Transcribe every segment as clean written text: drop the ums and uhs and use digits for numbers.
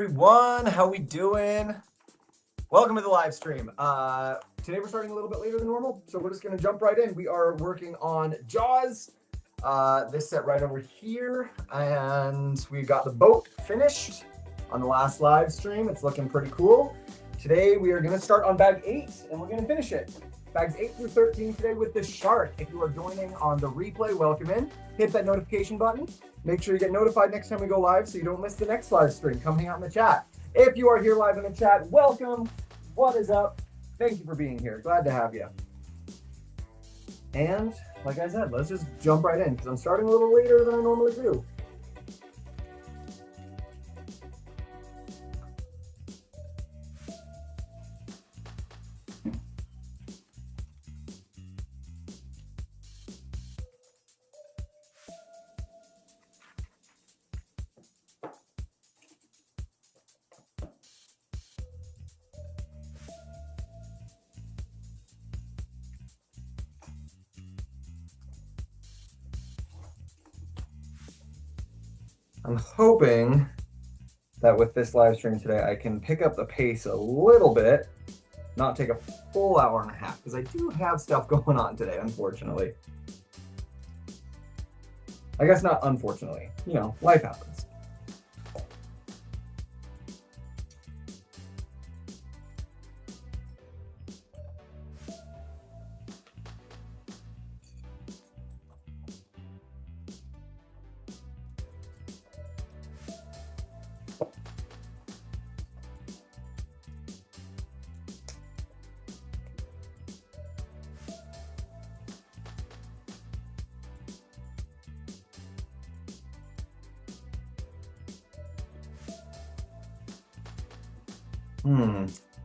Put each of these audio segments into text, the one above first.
Everyone, how we doing? Welcome to the live stream. Today we're starting a little bit later than normal, so we're just going to jump right in. We are working on Jaws, this set right over here, and we got the boat finished on the last live stream. It's looking pretty cool. Today we are going to start on bag 8, and we're going to finish it. Bags 8 through 13 today with the shark. If you are joining on the replay, welcome in. Hit that notification button. Make sure you get notified next time we go live so you don't miss the next live stream. Come hang out in the chat. If you are here live in the chat, welcome. What is up? Thank you for being here. Glad to have you. And like I said, let's just jump right in because I'm starting a little later than I normally do. I'm hoping that with this live stream today, I can pick up the pace a little bit, not take a full hour and a half, because I do have stuff going on today, unfortunately. I guess not unfortunately, you know, life happens.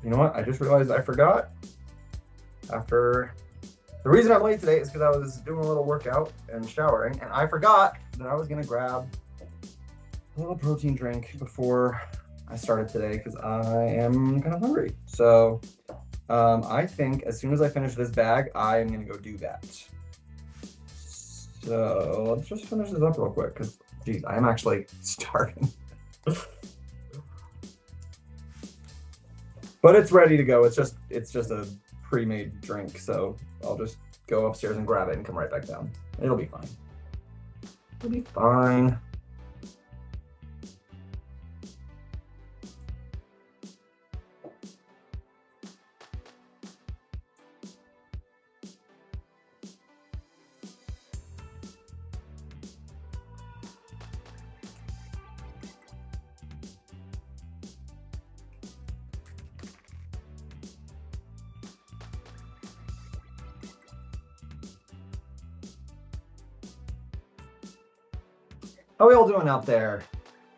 You know what? I just realized I forgot. The reason I'm late today is because I was doing a little workout and showering, and I forgot that I was gonna grab a little protein drink before I started today because I am kind of hungry. So I think as soon as I finish this bag, I'm gonna go do that. So let's just finish this up real quick because, geez, I am actually starving. But it's ready to go. It's just a pre-made drink, so I'll just go upstairs and grab it and come right back down. It'll be fine. It'll be fine. How are we all doing out there?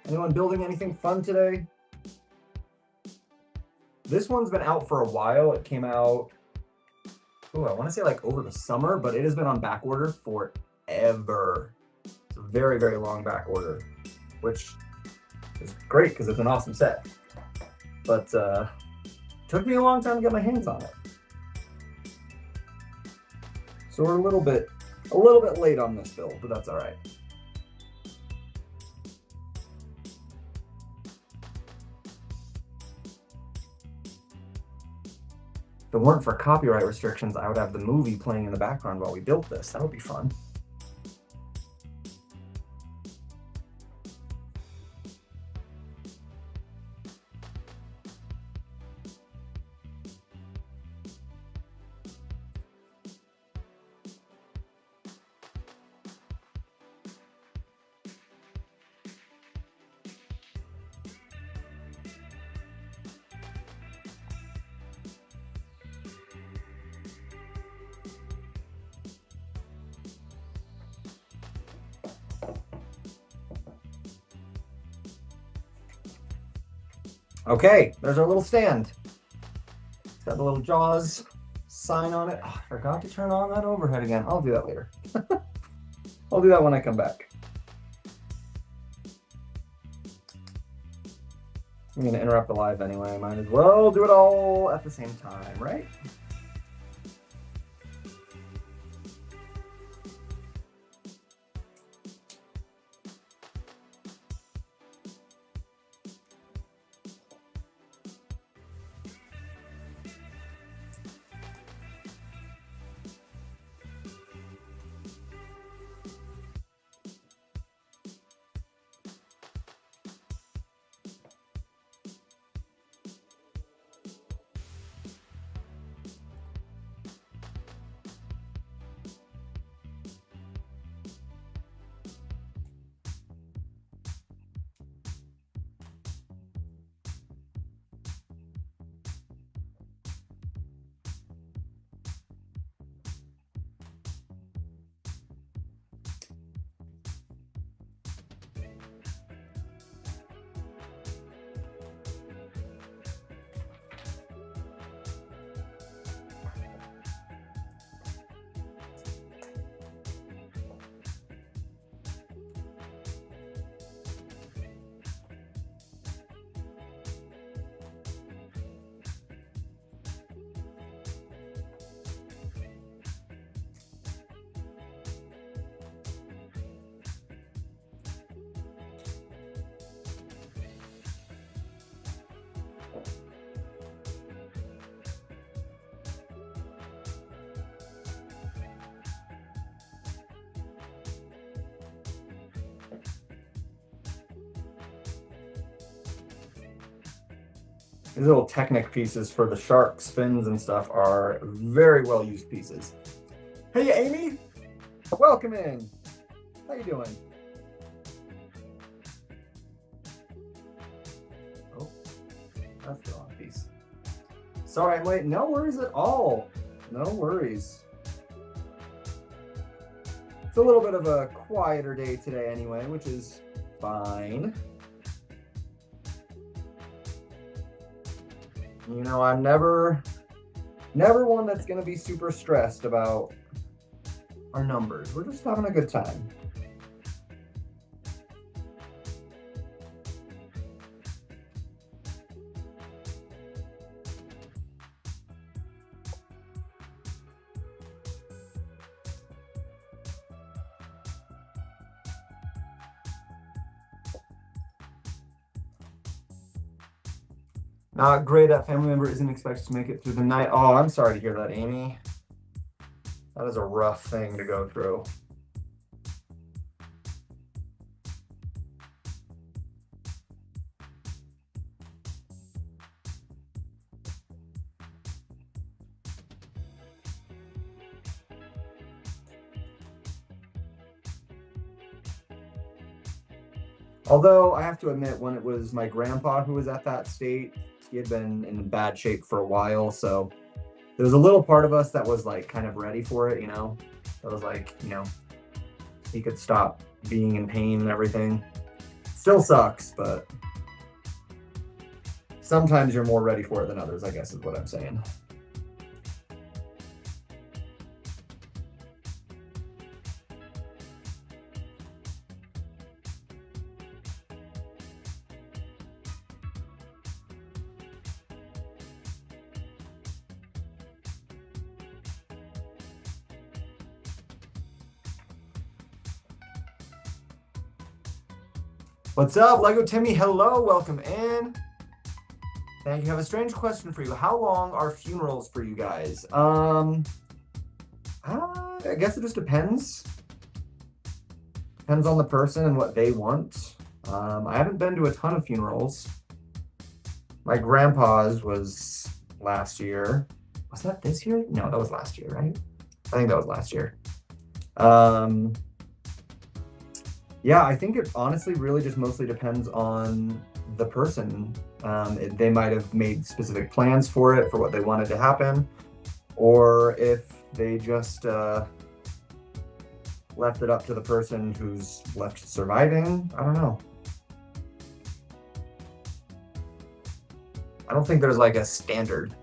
Anyone building anything fun today? This one's been out for a while. It came out, I want to say like over the summer, but it has been on back order forever. It's a very, very long back order, which is great because it's an awesome set. But took me a long time to get my hands on it. So we're a little bit late on this build, but that's all right. If it weren't for copyright restrictions, I would have the movie playing in the background while we built this. That would be fun. Okay, there's our little stand. It's got the little Jaws sign on it. Oh, I forgot to turn on that overhead again. I'll do that later. I'll do that when I come back. I'm gonna interrupt the live anyway. I might as well do it all at the same time, right? These little Technic pieces for the shark spins and stuff are very well used pieces. Hey, Amy, welcome in. How you doing? Oh, that's the wrong piece. Sorry, I'm late. No worries at all. No worries. It's a little bit of a quieter day today anyway, which is fine. You know, I'm never one that's going to be super stressed about our numbers. We're just having a good time. Not great. That family member isn't expected to make it through the night. Oh, I'm sorry to hear that, Amy. That is a rough thing to go through. Although I have to admit, when it was my grandpa who was at that state, he had been in bad shape for a while. So there was a little part of us that was like kind of ready for it, you know? That was like, you know, he could stop being in pain and everything. Still sucks, but sometimes you're more ready for it than others, I guess is what I'm saying. What's up, Lego Timmy? Hello, welcome in. Thank you. I have a strange question for you. How long are funerals for you guys? I guess it just depends. Depends on the person and what they want. I haven't been to a ton of funerals. My grandpa's was last year. Was that this year? No, that was last year, right? I think that was last year. Yeah, I think it honestly really just mostly depends on the person. They might have made specific plans for it, for what they wanted to happen, or if they just left it up to the person who's left surviving. I don't know. I don't think there's like a standard.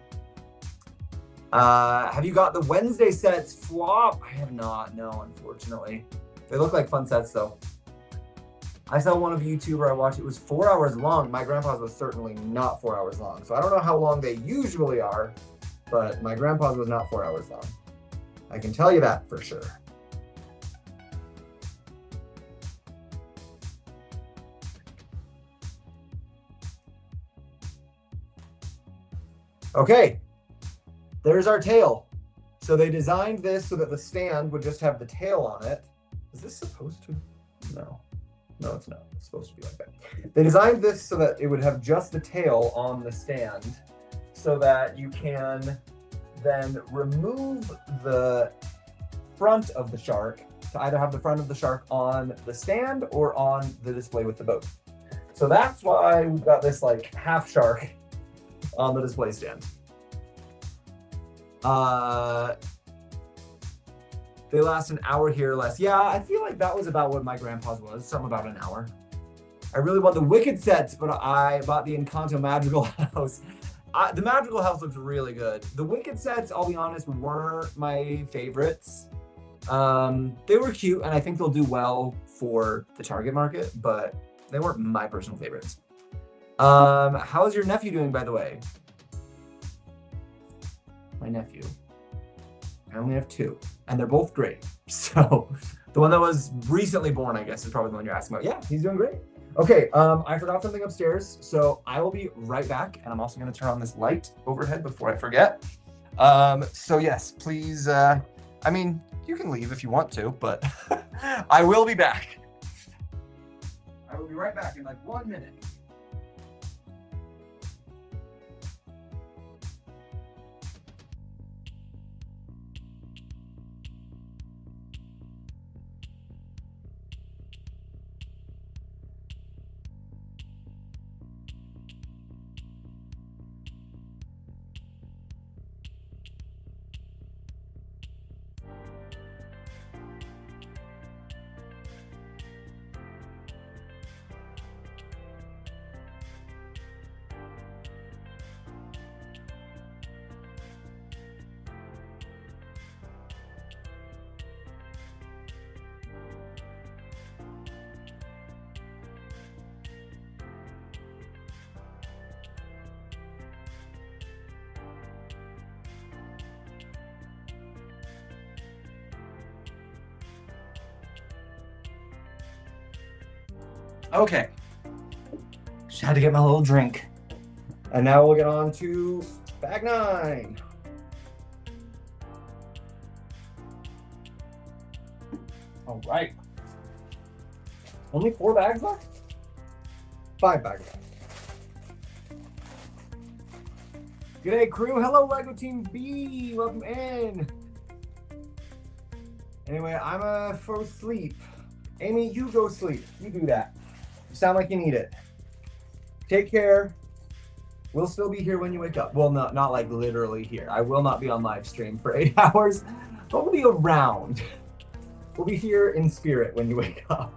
Have you got the Wednesday sets flop? I have not, no, unfortunately. They look like fun sets though. I saw one of YouTuber I watched, it was 4 hours long. My grandpa's was certainly not 4 hours long. So I don't know how long they usually are, but my grandpa's was not 4 hours long. I can tell you that for sure. Okay, there's our tail. So they designed this so that the stand would just have the tail on it. Is this supposed to? No. No, it's not. It's supposed to be like that. They designed this so that it would have just the tail on the stand so that you can then remove the front of the shark to either have the front of the shark on the stand or on the display with the boat. So that's why we've got this like half shark on the display stand. They last an hour here less. Yeah, I feel like that was about what my grandpa's was, something about an hour. I really want the Wicked sets, but I bought the Encanto Magical House. The Magical House looks really good. The Wicked sets, I'll be honest, weren't my favorites. They were cute, and I think they'll do well for the target market, but they weren't my personal favorites. How's your nephew doing, by the way? My nephew. I only have two, and they're both great. So the one that was recently born, I guess, is probably the one you're asking about. Yeah, he's doing great. Okay, I forgot something upstairs, so I will be right back, and I'm also going to turn on this light overhead before I forget. So yes, please, I mean, you can leave if you want to, but I will be back. I will be right back in like 1 minute. Okay. Just had to get my little drink. And now we'll get on to bag 9. All right. Only 4 bags left? 5 bags left. G'day, crew. Hello, Lego Team B. Welcome in. Anyway, I'm a faux sleep. Amy, you go sleep. You do that. You sound like you need it. Take care. We'll still be here when you wake up. Well, not like literally here. I will not be on live stream for 8 hours, but we'll be around. We'll be here in spirit when you wake up.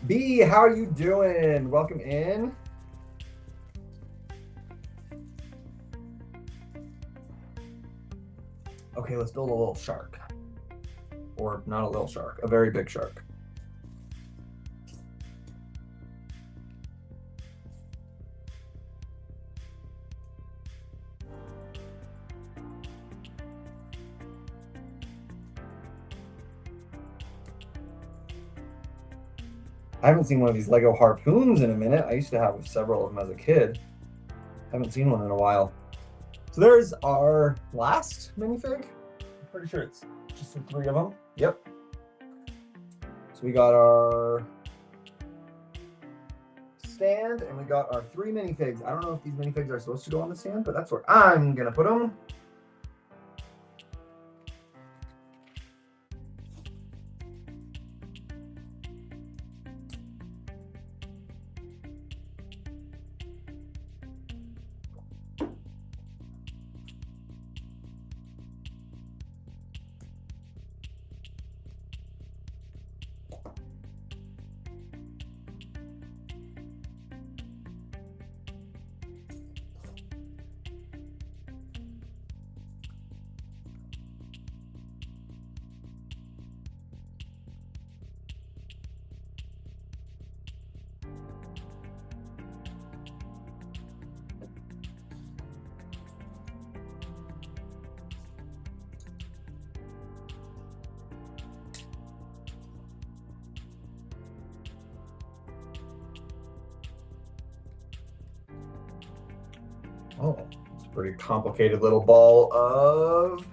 B, how are you doing? Welcome in. Okay, let's build a little shark. Or not a little shark, a very big shark. I haven't seen one of these Lego harpoons in a minute. I used to have several of them as a kid. Haven't seen one in a while. So there's our last minifig. I'm pretty sure it's just the 3 of them. Yep. So we got our stand and we got our 3 minifigs. I don't know if these minifigs are supposed to go on the stand, but that's where I'm gonna put them. Oh, it's a pretty complicated little ball of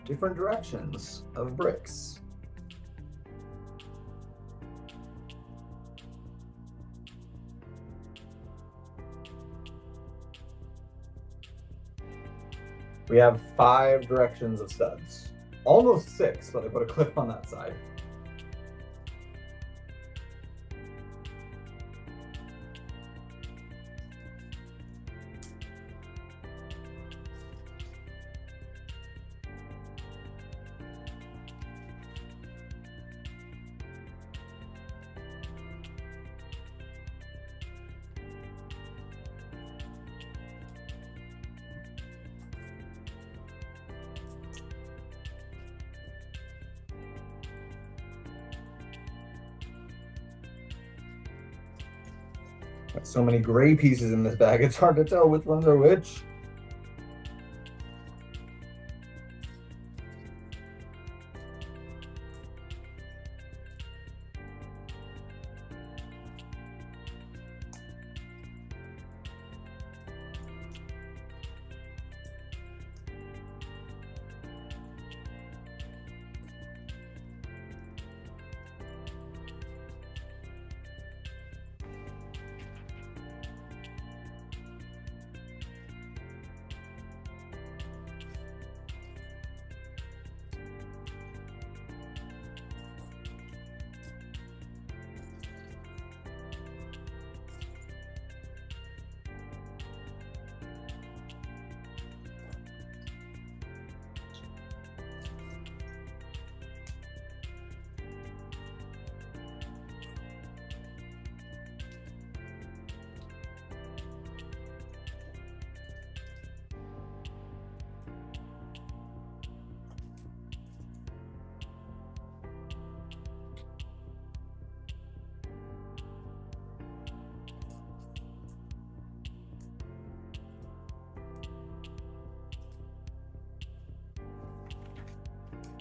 different directions of bricks. We have 5 directions of studs. Almost 6, but I put a clip on that side. Got so many gray pieces in this bag, it's hard to tell which ones are which.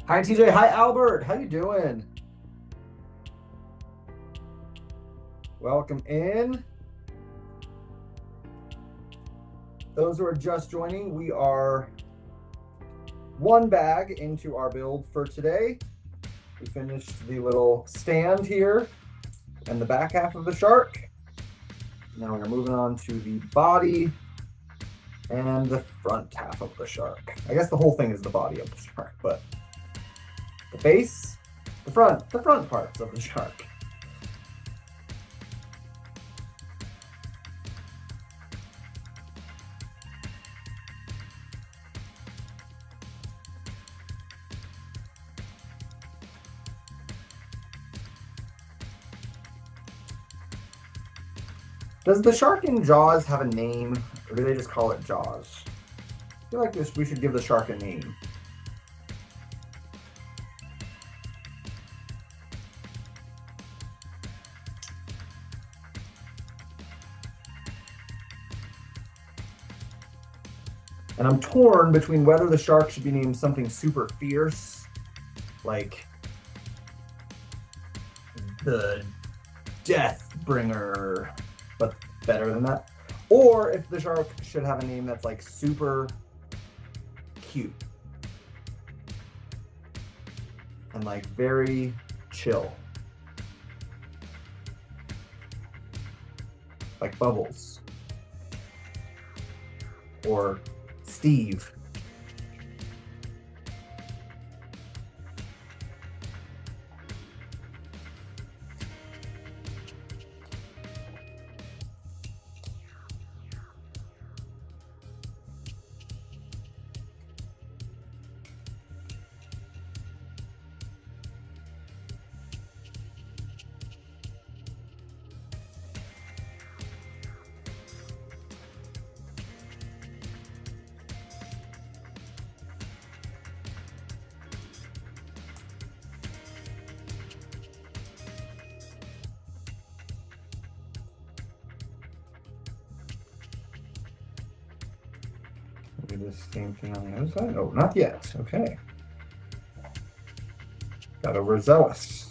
Hi TJ, hi Albert, how you doing? Welcome in. Those who are just joining, we are one bag into our build for today. We finished the little stand here and the back half of the shark. Now we're moving on to the body and the front half of the shark. I guess the whole thing is the body of the shark, but the face, the front parts of the shark. Does the shark in Jaws have a name, or do they just call it Jaws? I feel like we should give the shark a name. And I'm torn between whether the shark should be named something super fierce, like the Death Bringer, but better than that, or if the shark should have a name that's like super cute and like very chill, like Bubbles or Steve. Do the same thing on the other side? Oh, not yet. Okay. Got overzealous.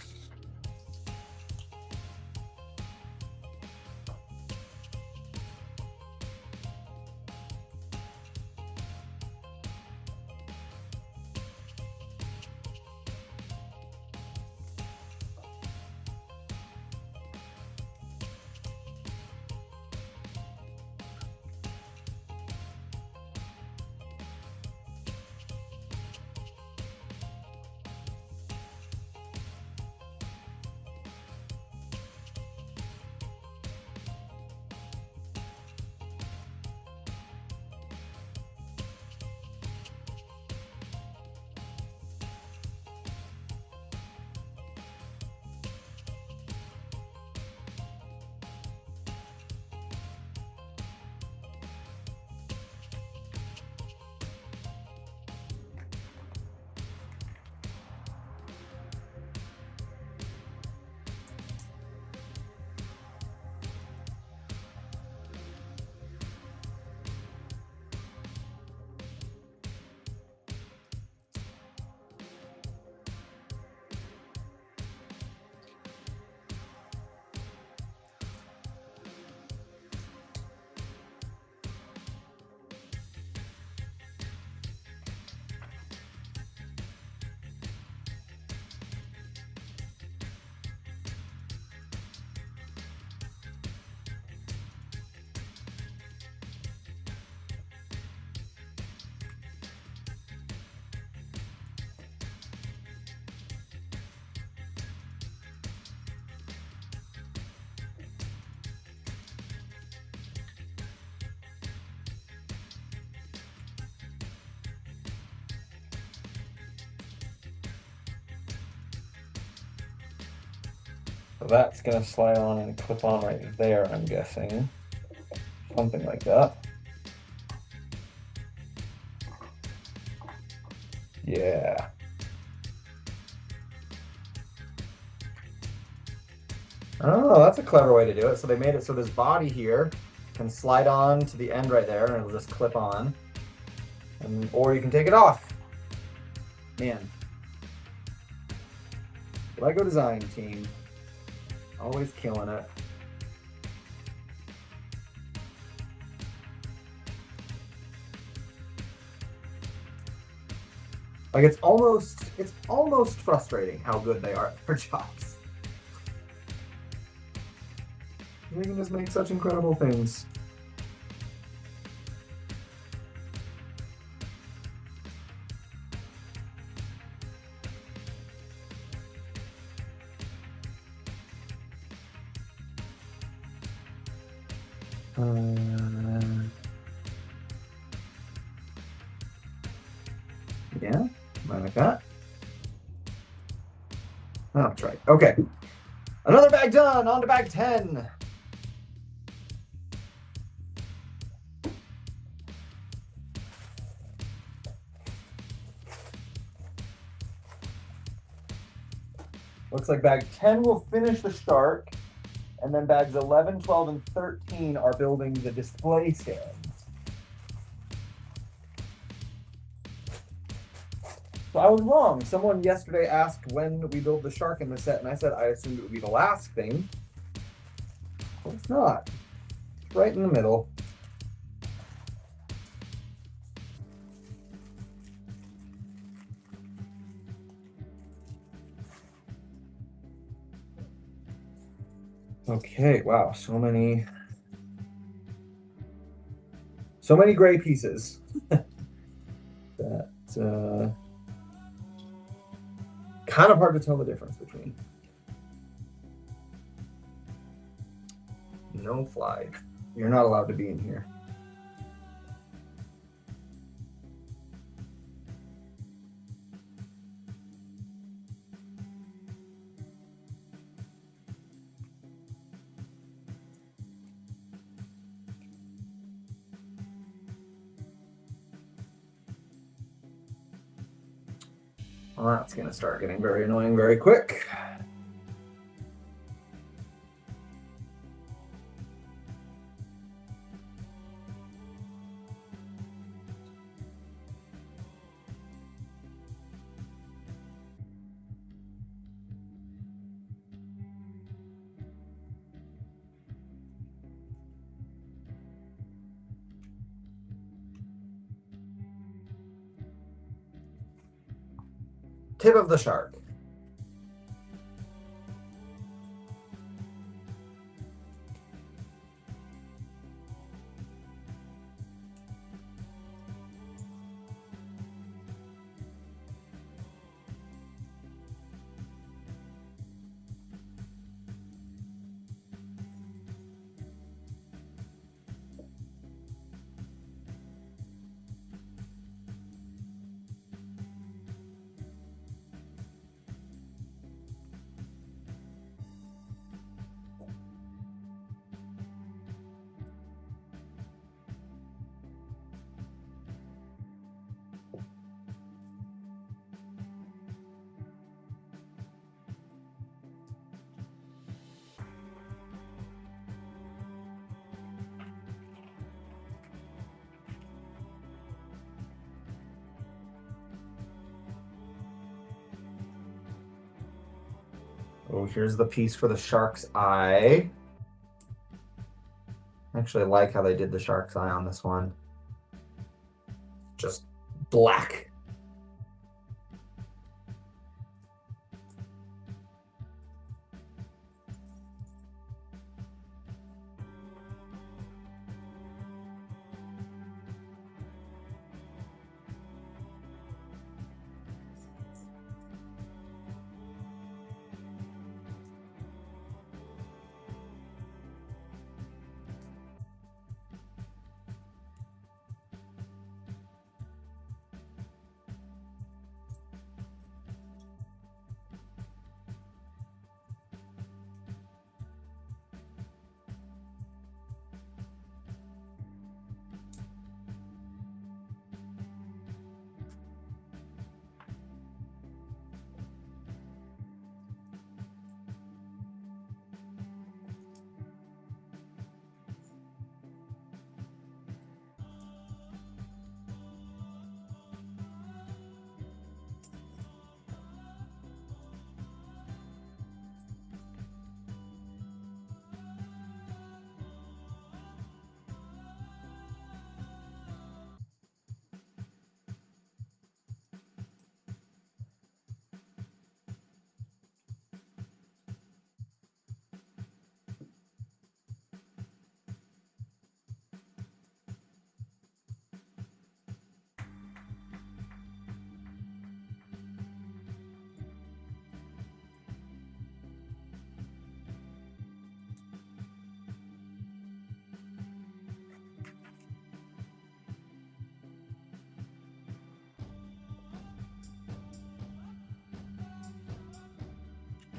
So that's going to slide on and clip on right there, I'm guessing. Something like that. Yeah. Oh, that's a clever way to do it. So they made it so this body here can slide on to the end right there and it'll just clip on. Or you can take it off. Man. Lego design team. Always killing it. Like it's almost frustrating how good they are at their jobs. They can just make such incredible things. Yeah, like that. Oh, that's right. Okay. Another bag done. On to bag 10. Looks like bag 10 will finish the shark, and then bags 11, 12, and 13 are building the display stands. So I was wrong. Someone yesterday asked when we build the shark in the set, and I said I assumed it would be the last thing. But it's not. It's right in the middle. Okay, wow, so many gray pieces. That kind of hard to tell the difference between. No fly. You're not allowed to be in here. Well, that's going to start getting very annoying very quick. Tip of the shark. Oh, here's the piece for the shark's eye. I actually like how they did the shark's eye on this one. Just black.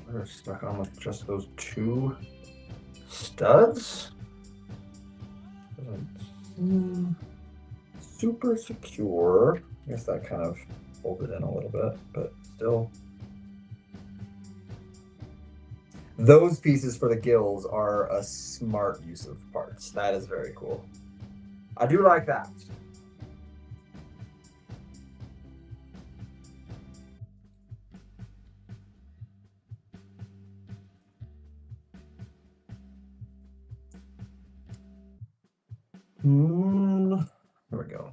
We're stuck on with just those two studs. Super secure. I guess that kind of holds it in a little bit, but still. Those pieces for the gills are a smart use of parts. That is very cool. I do like that. There we go.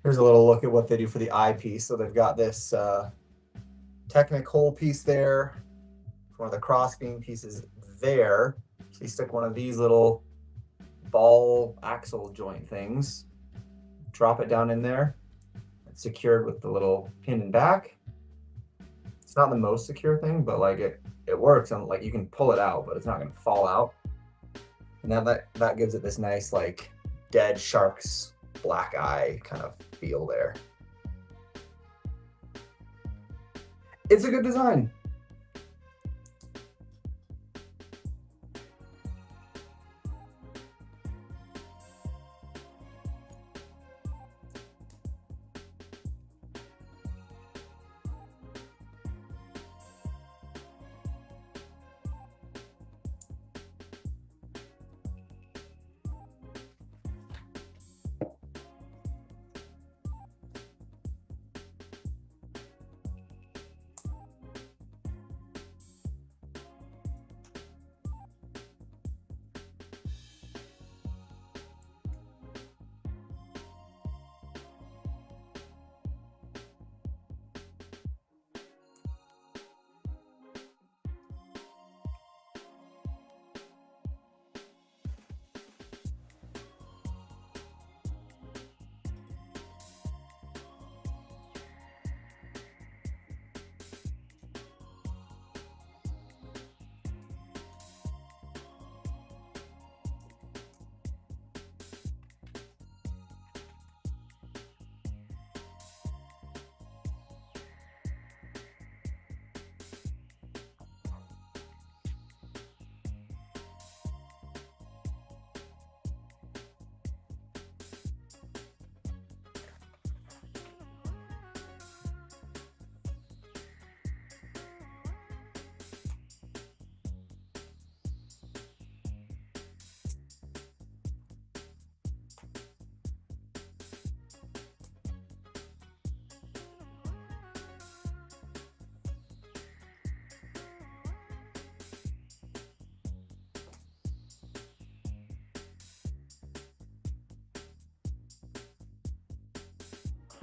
Here's a little look at what they do for the eyepiece. So they've got this Technic hole piece there, one of the crossbeam pieces there. So you stick one of these little ball axle joint things, drop it down in there. It's secured with the little pin and back. It's not the most secure thing, but like it works, and like you can pull it out, but it's not going to fall out. And then that gives it this nice like dead shark's black eye kind of feel there. It's a good design.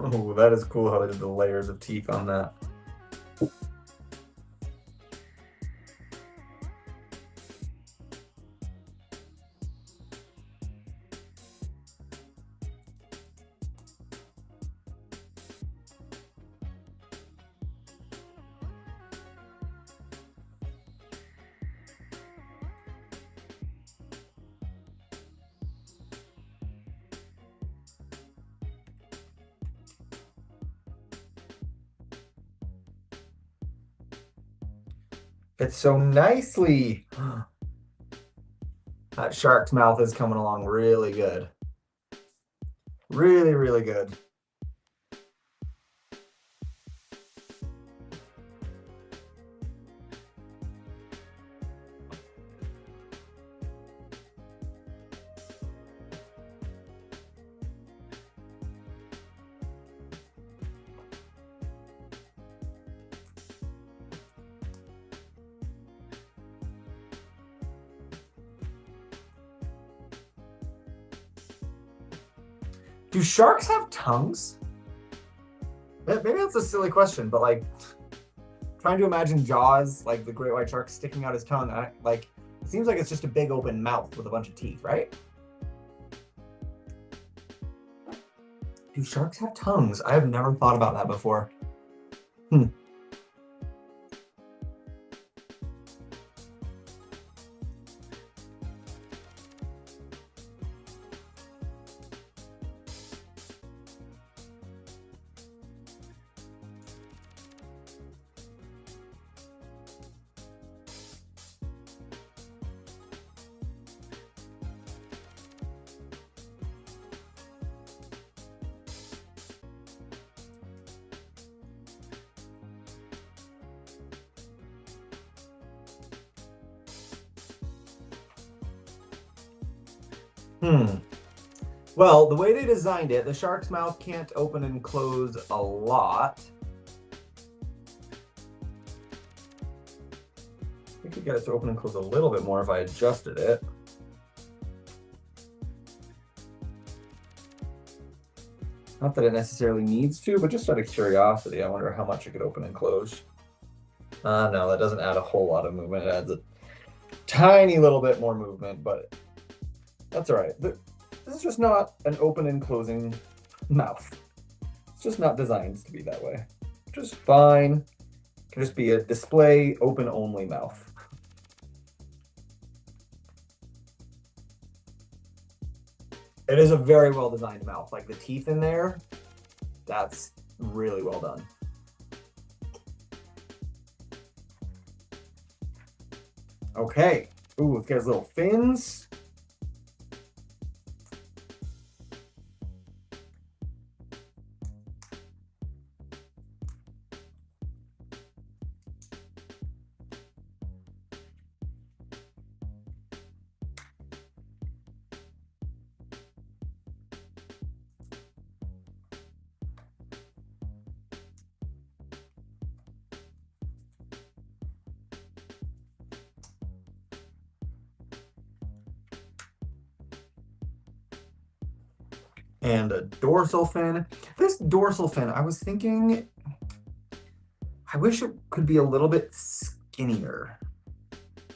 Oh, that is cool how they did the layers of teeth on that. Fits so nicely. That shark's mouth is coming along really good. Really, really good. Do sharks have tongues? Maybe that's a silly question, but like trying to imagine Jaws, like the great white shark sticking out his tongue, like it seems like it's just a big open mouth with a bunch of teeth, right? Do sharks have tongues? I have never thought about that before. Well, the way they designed it, the shark's mouth can't open and close a lot. I could get it to open and close a little bit more if I adjusted it. Not that it necessarily needs to, but just out of curiosity, I wonder how much it could open and close. No, that doesn't add a whole lot of movement. It adds a tiny little bit more movement, but that's all right. This is just not an open and closing mouth. It's just not designed to be that way. Just fine. It can just be a display open only mouth. It is a very well designed mouth. Like the teeth in there, that's really well done. Okay. Ooh, it's got his little fins. And a dorsal fin. This dorsal fin, I was thinking, I wish it could be a little bit skinnier,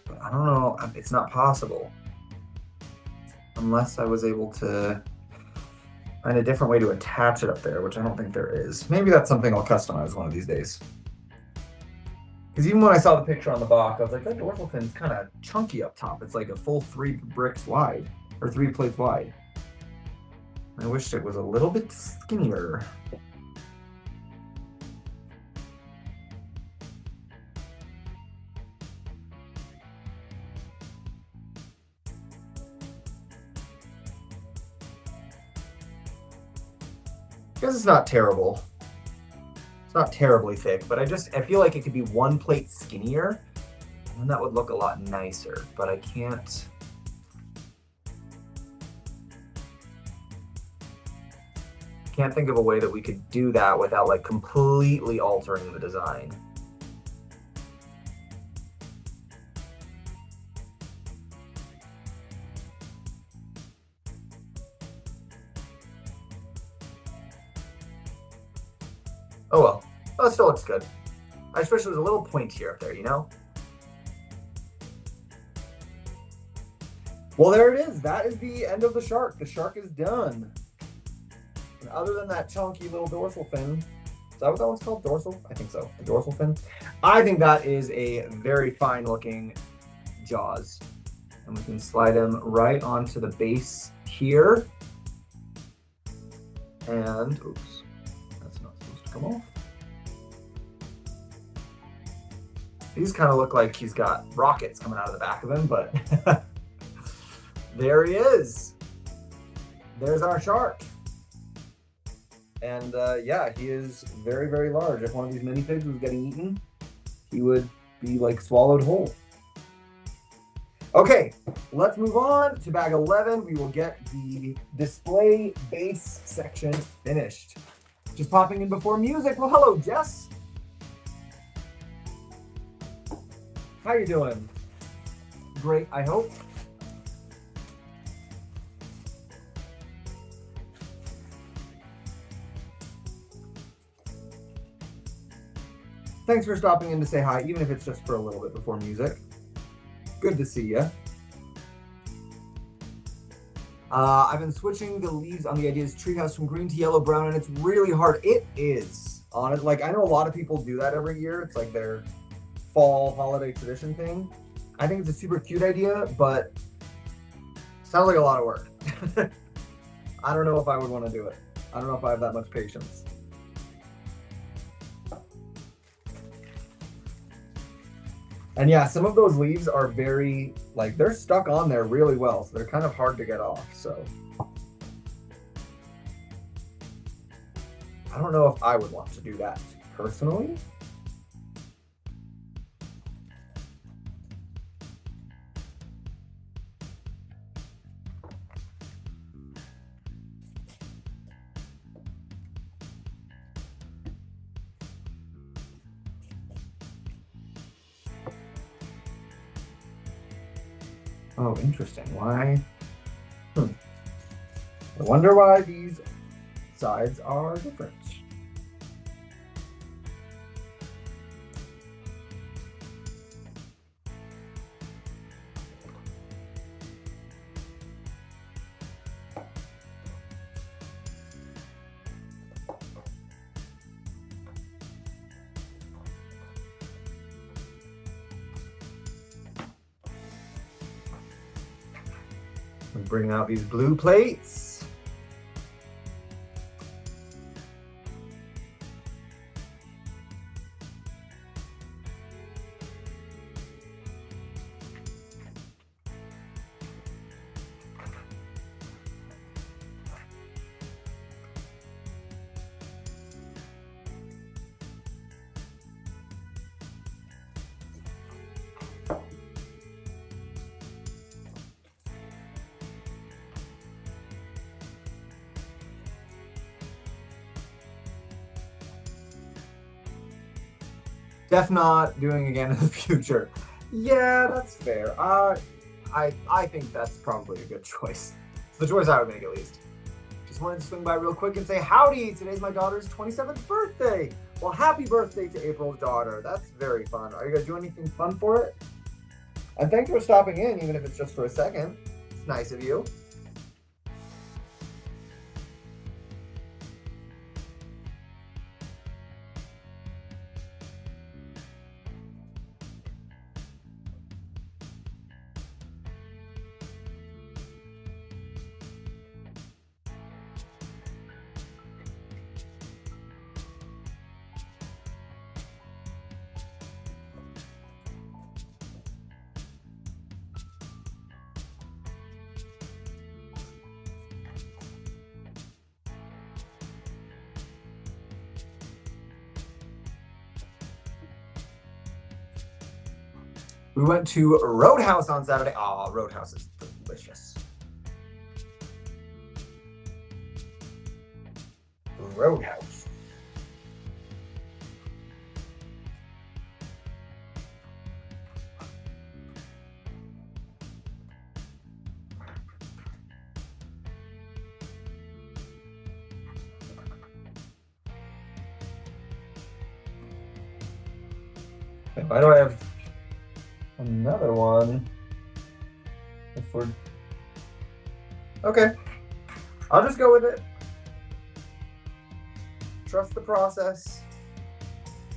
but I don't know, it's not possible. Unless I was able to find a different way to attach it up there, which I don't think there is. Maybe that's something I'll customize one of these days. Because even when I saw the picture on the box, I was like, that dorsal fin's kind of chunky up top. It's like a full 3 bricks wide, or 3 plates wide. I wish it was a little bit skinnier. Because it's not terrible. It's not terribly thick, but I feel like it could be 1 plate skinnier, and that would look a lot nicer, but I can't. Can't think of a way that we could do that without like completely altering the design. Oh well, oh, it still looks good. I just wish there was a little point here up there, you know? Well, there it is. That is the end of the shark. The shark is done. And other than that chunky little dorsal fin, is that what that one's called? Dorsal? I think so. The dorsal fin. I think that is a very fine looking Jaws. And we can slide him right onto the base here. And, oops, that's not supposed to come off. These kind of look like he's got rockets coming out of the back of him, but there he is. There's our shark. And yeah, he is very, very large. If one of these minifigs was getting eaten, he would be like swallowed whole. Okay, let's move on to bag 11. We will get the display base section finished. Just popping in before music. Well, hello, Jess. How you doing? Great, I hope. Thanks for stopping in to say hi, even if it's just for a little bit before music. Good to see you. I've been switching the leaves on the Ideas Treehouse from green to yellow brown, and it's really hard. It is on it. Like, I know a lot of people do that every year. It's like their fall holiday tradition thing. I think it's a super cute idea, but sounds like a lot of work. I don't know if I would want to do it. I don't know if I have that much patience. And yeah, some of those leaves are very, like, they're stuck on there really well, so they're kind of hard to get off, so. I don't know if I would want to do that personally. Oh, interesting. Why? I wonder why these sides are different. Bring out these blue plates. Def not doing again in the future. Yeah, that's fair. I think that's probably a good choice. It's the choice I would make, at least. Just wanted to swing by real quick and say howdy. Today's my daughter's 27th birthday. Well, happy birthday to April's daughter. That's very fun. Are you guys doing anything fun for it? And thanks for stopping in, even if it's just for a second. It's nice of you. We went to Roadhouse on Saturday. Oh, Roadhouse is delicious. Roadhouse. Why do I have another one? If we're okay, I'll just go with it. Trust the process.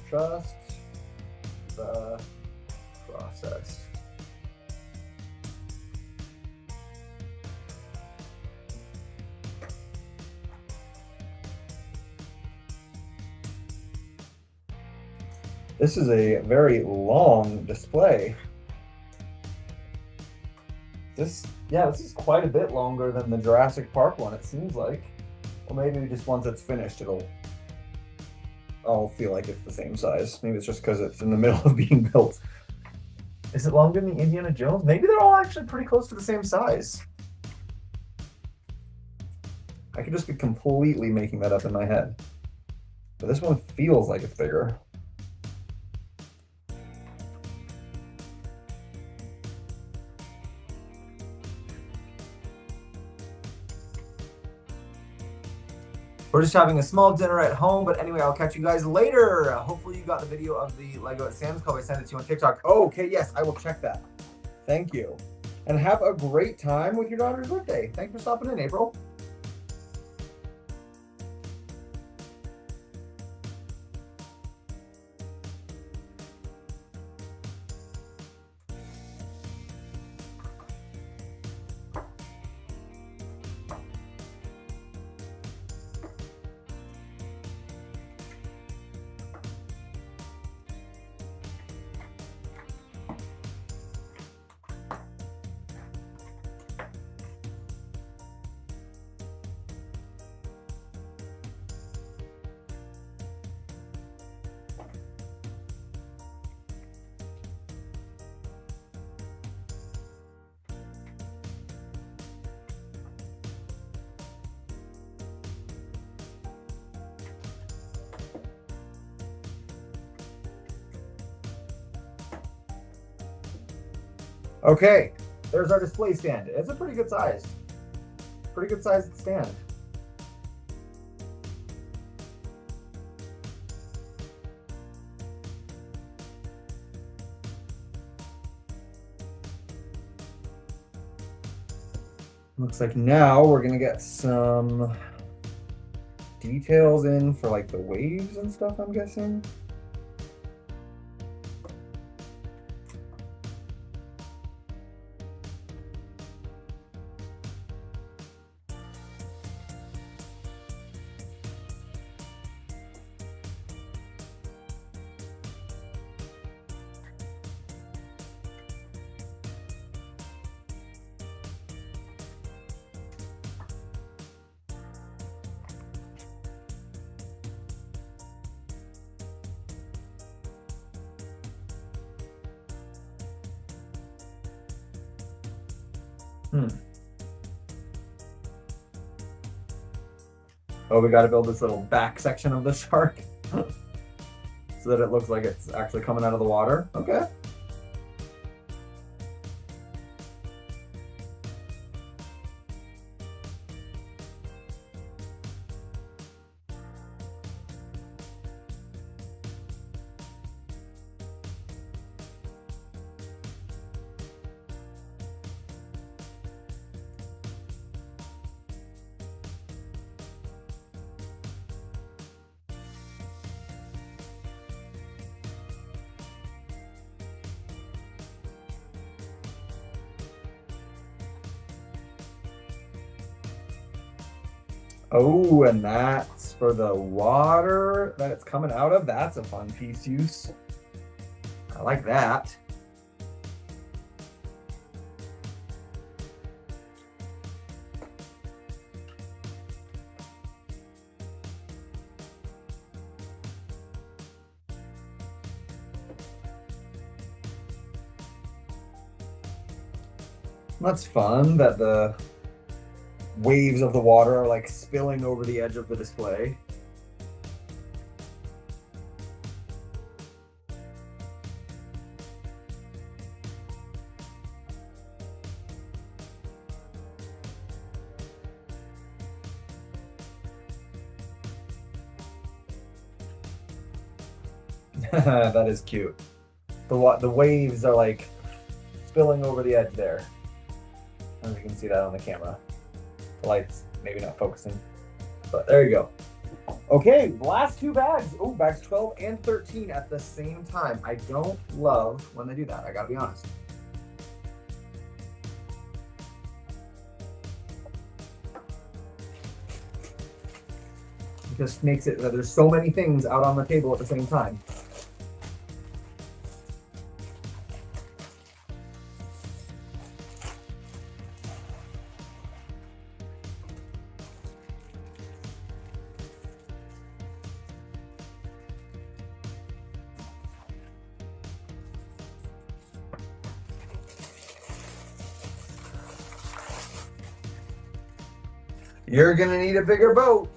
Trust the process. This is a very long display. This is quite a bit longer than the Jurassic Park one, it seems like. Or maybe just once it's finished, I'll feel like it's the same size. Maybe it's just because it's in the middle of being built. Is it longer than the Indiana Jones? Maybe they're all actually pretty close to the same size. I could just be completely making that up in my head. But this one feels like it's bigger. we're just having a small dinner at home. But anyway, I'll catch you guys later. Hopefully you got the video of the Lego at Sam's Club. I sent it to you on TikTok. Oh, okay, yes, I will check that. Thank you. And have a great time with your daughter's birthday. Thanks for stopping in, April. Okay, there's our display stand. It's a pretty good size. Pretty good sized stand. Looks like now we're gonna get some details in for like the waves and stuff, I'm guessing. Oh, we got to build this little back section of the shark so that it looks like it's actually coming out of the water. Okay. Oh, and that's for the water that it's coming out of. That's a fun piece use. I like that. That's fun that the waves of the water are like spilling over the edge of the display. That is cute. The waves are like spilling over the edge there. I don't know if you can see that on the camera. The light's maybe not focusing, but there you go. Okay, last two bags. Oh, bags 12 and 13 at the same time. I don't love when they do that, I gotta be honest. It just makes it that there's so many things out on the table at the same time. You're gonna need a bigger boat.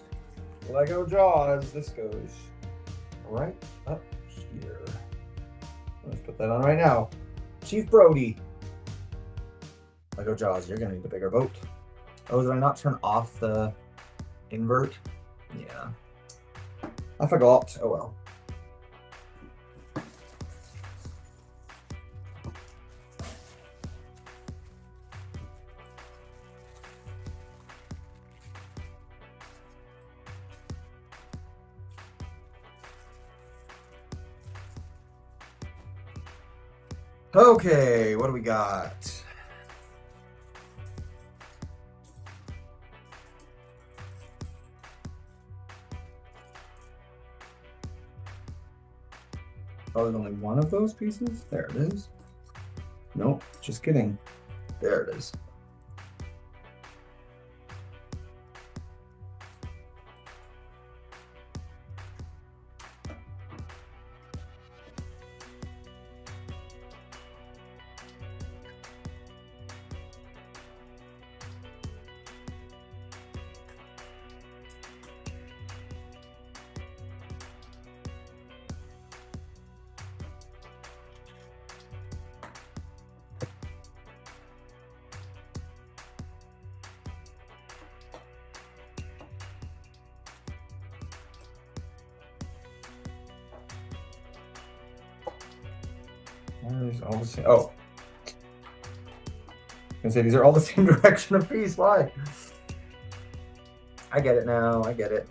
Lego Jaws. This goes right up here. Let's put that on right now. Chief Brody. Lego Jaws, you're gonna need a bigger boat. Oh, did I not turn off the invert? Yeah. I forgot. Oh well. Okay, what do we got? Oh, there's only one of those pieces? There it is. Nope, just kidding. There it is. There's all the same. Oh, I was gonna say these are all the same direction of piece. Why? I get it now. I get it.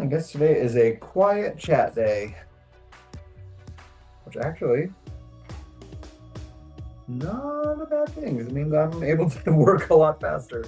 I guess today is a quiet chat day, which actually not a bad thing. It means I'm able to work a lot faster.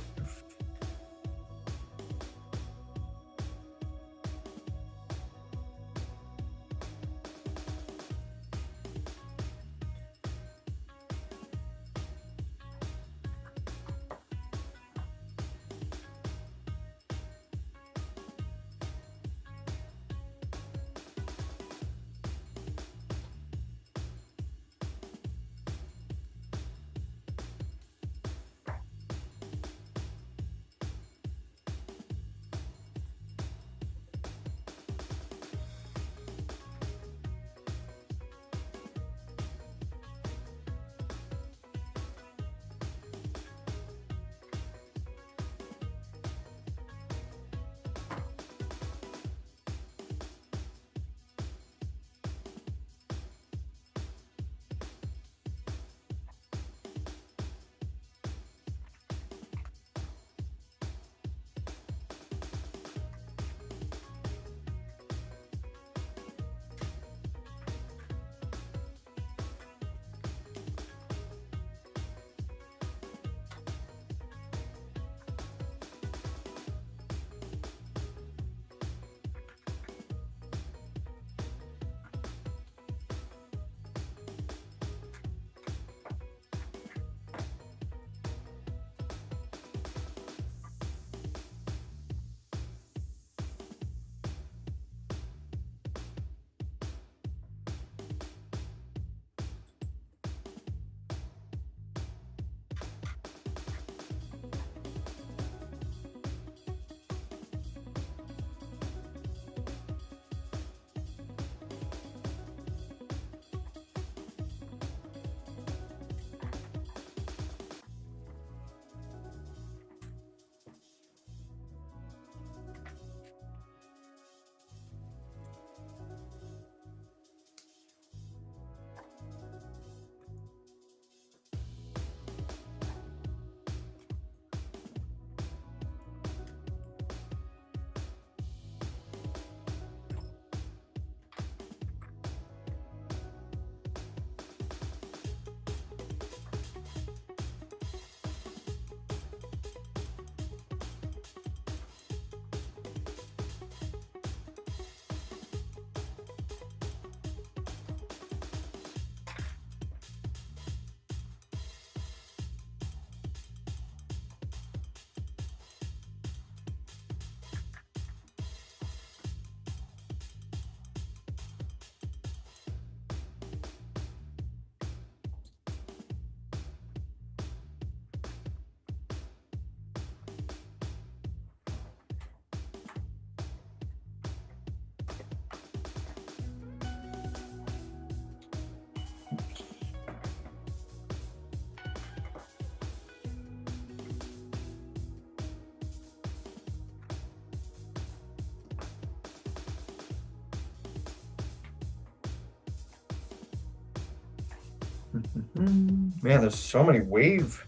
Man, there's so many wave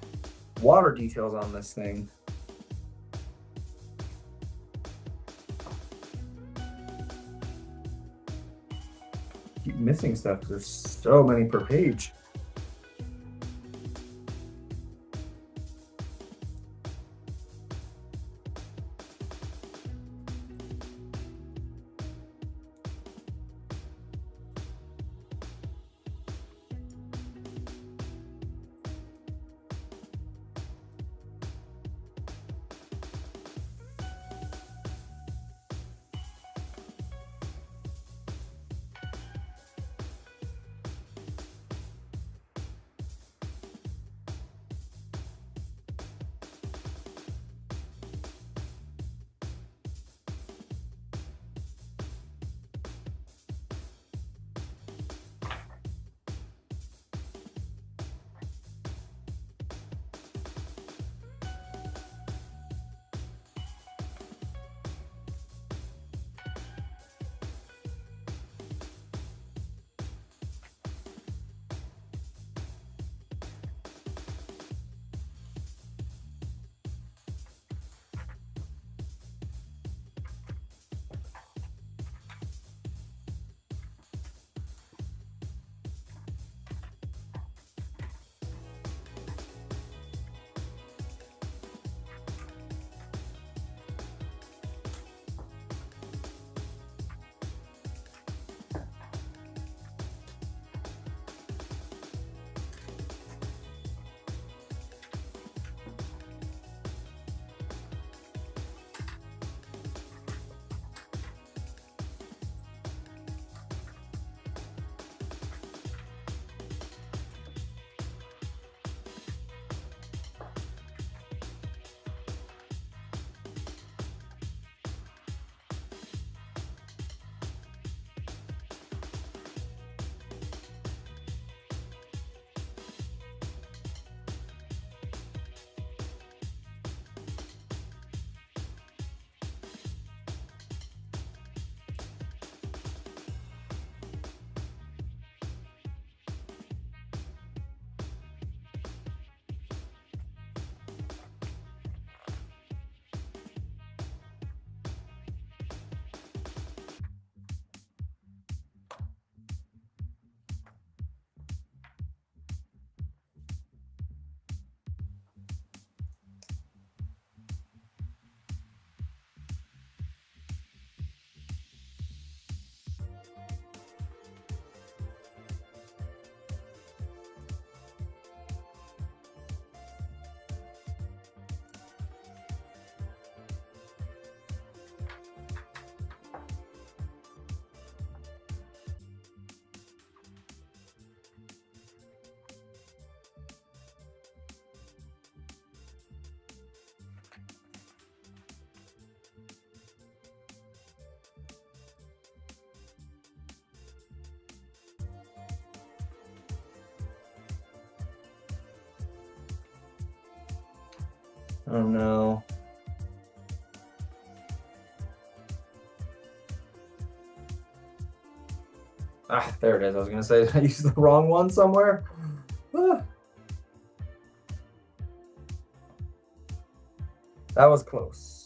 water details on this thing. Keep missing stuff. There's so many per page. Oh no. Ah, there it is. I was gonna say I used the wrong one somewhere. Ah. That was close.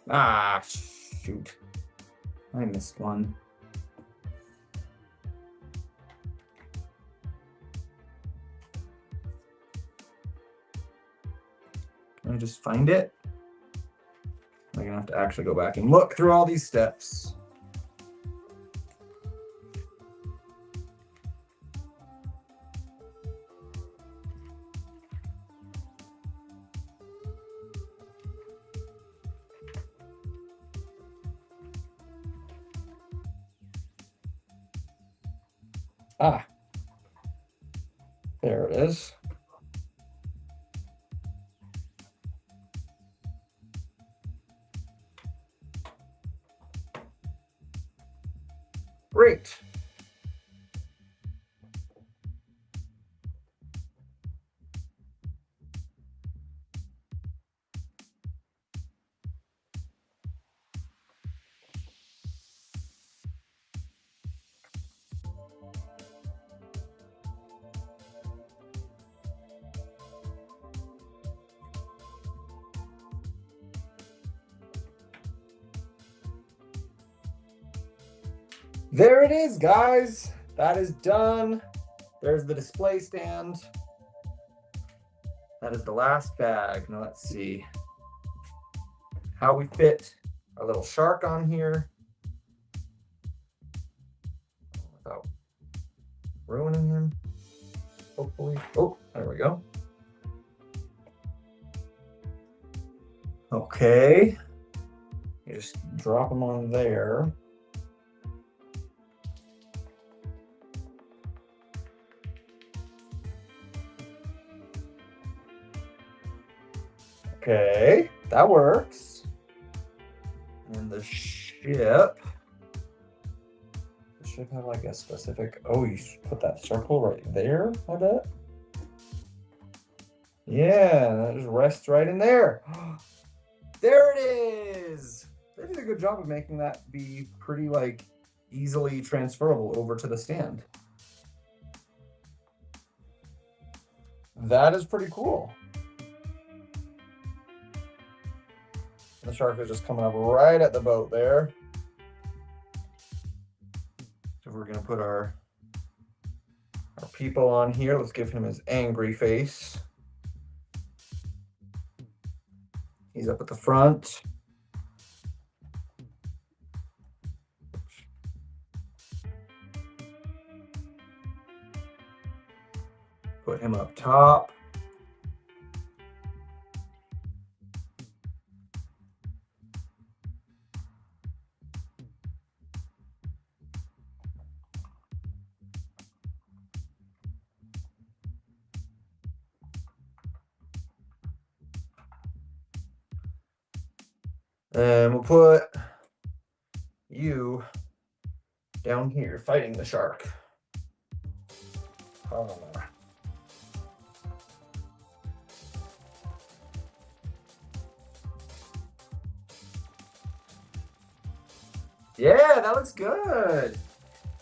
Ah, shoot. I missed one. Can I just find it? I'm gonna have to actually go back and look through all these steps. Ah, there it is. Great. There it is, guys. That is done. There's the display stand. That is the last bag. Now let's see how we fit our little shark on here without ruining him, hopefully. Oh, there we go. Okay. You just drop him on there. Okay, that works. And the ship have like a specific, oh, you put that circle right there, I bet. Yeah, that just rests right in there. There it is. They did a good job of making that be pretty like easily transferable over to the stand. That is pretty cool. The shark is just coming up right at the boat there. So we're gonna put our people on here. Let's give him his angry face. He's up at the front. Put him up top. And we'll put you down here fighting the shark. Yeah, that looks good.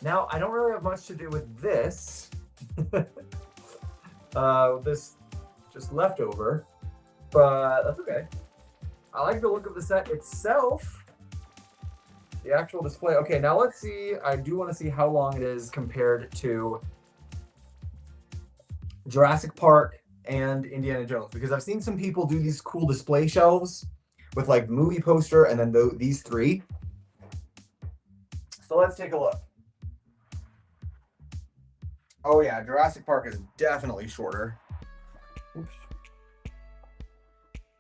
Now, I don't really have much to do with this. This just leftover, but that's okay. I like the look of the set itself. The actual display. Okay, now let's see. I do want to see how long it is compared to Jurassic Park and Indiana Jones, because I've seen some people do these cool display shelves with like movie poster and then these three. So So let's take a look. Oh yeah, Jurassic Park is definitely shorter. Oops.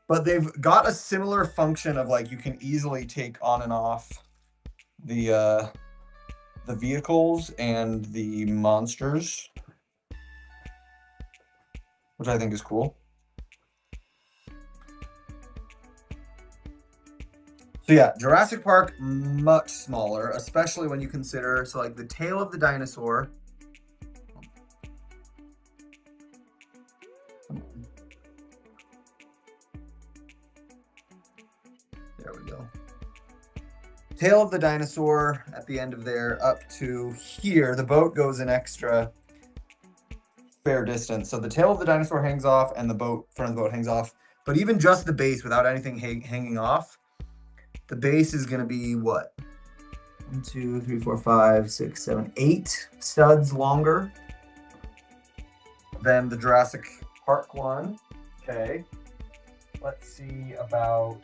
But they've got a similar function of like you can easily take on and off the vehicles and the monsters, which I think is cool. So yeah, Jurassic Park, much smaller, especially when you consider, so like the tail of the dinosaur. There we go. Tail of the dinosaur at the end of there up to here. The boat goes an extra fair distance. So the tail of the dinosaur hangs off and the front of the boat hangs off. But even just the base without anything hanging off, the base is going to be what? 1, 2, 3, 4, 5, 6, 7, 8 studs longer than the Jurassic Park one. Okay. Let's see about...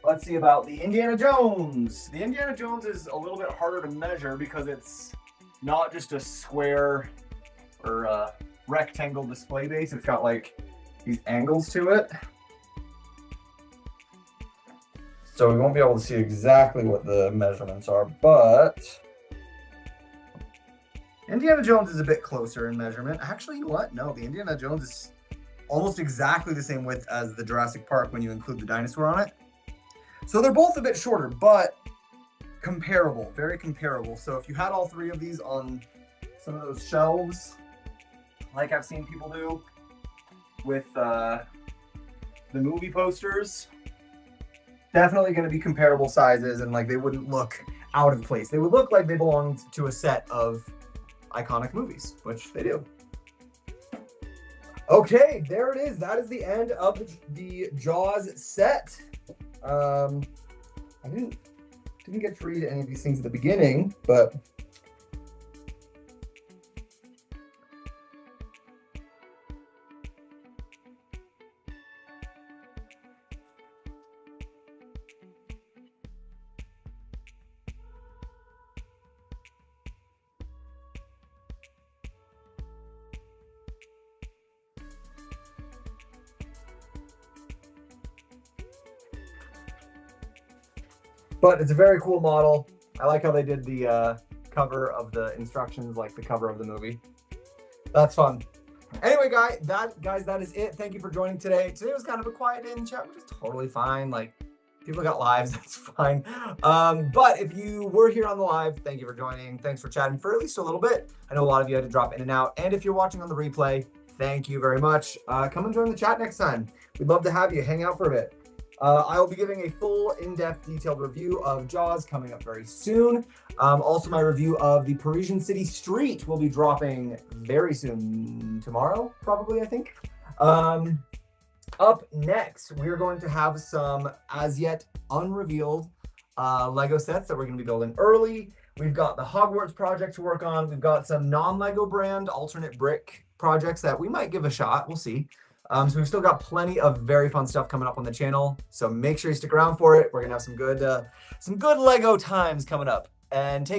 Let's see about the Indiana Jones. The Indiana Jones is a little bit harder to measure because it's not just a square or a rectangle display base. It's got like these angles to it. So we won't be able to see exactly what the measurements are, but Indiana Jones is a bit closer in measurement. Actually, you know what? No, the Indiana Jones is almost exactly the same width as the Jurassic Park when you include the dinosaur on it. So they're both a bit shorter, but comparable, very comparable. So if you had all three of these on some of those shelves, like I've seen people do with the movie posters, definitely going to be comparable sizes, and like they wouldn't look out of place. They would look like they belonged to a set of iconic movies, which they do. Okay, there it is. That is the end of the Jaws set. I didn't get to read any of these things at the beginning, but it's a very cool model. I like how they did the cover of the instructions like the cover of the movie. That's fun. Anyway, guys, that is it. Thank you for joining today. Today was kind of a quiet in chat, which is totally fine. Like, people got lives, that's fine. But if you were here on the live, thank you for joining. Thanks for chatting for at least a little bit. I know a lot of you had to drop in and out. And if you're watching on the replay, thank you very much. Come and join the chat next time. We'd love to have you hang out for a bit. I will be giving a full, in-depth, detailed review of Jaws coming up very soon. Also, my review of the Parisian City Street will be dropping very soon. Tomorrow, probably, I think. Up next, we are going to have some as-yet unrevealed Lego sets that we're going to be building early. We've got the Hogwarts project to work on. We've got some non-Lego brand alternate brick projects that we might give a shot. We'll see. So we've still got plenty of very fun stuff coming up on the channel. So make sure you stick around for it. We're gonna have some good Lego times coming up. And take